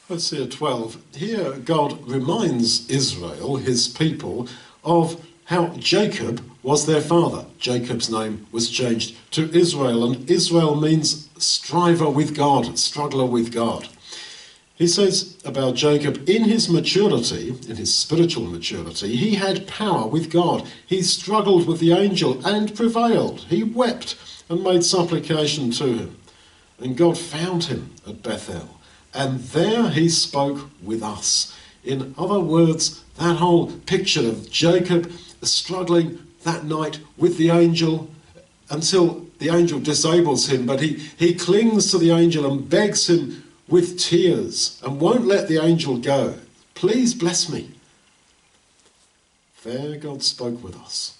Hosea 12, here God reminds Israel, his people, of how Jacob was their father. Jacob's name was changed to Israel, and Israel means striver with God, struggler with God. He says about Jacob, in his maturity, in his spiritual maturity, he had power with God. He struggled with the angel and prevailed. He wept and made supplication to him. And God found him at Bethel. And there he spoke with us. In other words, that whole picture of Jacob struggling that night with the angel until the angel disables him, but he clings to the angel and begs him with tears and won't let the angel go. Please bless me. There God spoke with us.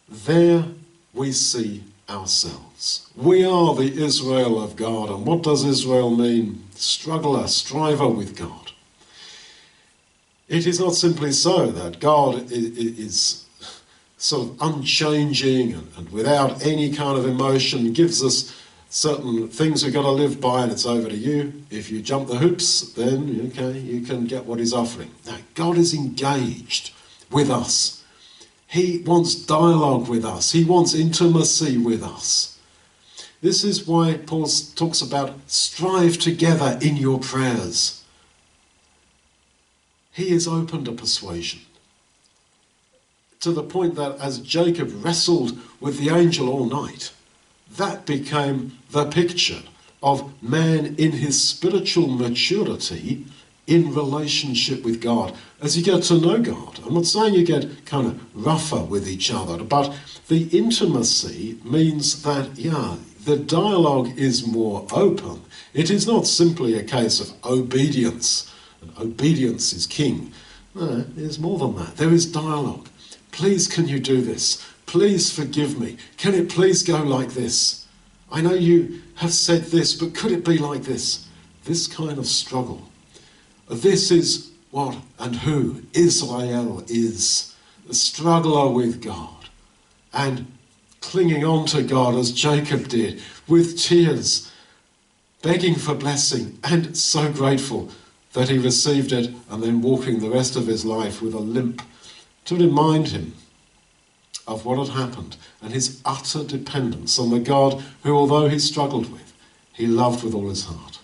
There we see ourselves. We are the Israel of God. And what does Israel mean? Struggler, striver with God. It is not simply so that God is sort of unchanging and without any kind of emotion, gives us certain things we've got to live by and it's over to you. If you jump the hoops, then okay, you can get what he's offering. Now, God is engaged with us. He wants dialogue with us. He wants intimacy with us. This is why Paul talks about strive together in your prayers. He is open to persuasion, to the point that as Jacob wrestled with the angel all night, that became the picture of man in his spiritual maturity in relationship with God. As you get to know God, I'm not saying you get kind of rougher with each other, but the intimacy means that, the dialogue is more open. It is not simply a case of obedience, and obedience is king. No, there's more than that. There is dialogue. Please, can you do this? Please forgive me. Can it please go like this? I know you have said this, but could it be like this? This kind of struggle. This is what and who Israel is. The struggler with God. And clinging on to God as Jacob did, with tears, begging for blessing, and so grateful that he received it, and then walking the rest of his life with a limp to remind him of what had happened and his utter dependence on the God who, although he struggled with, he loved with all his heart.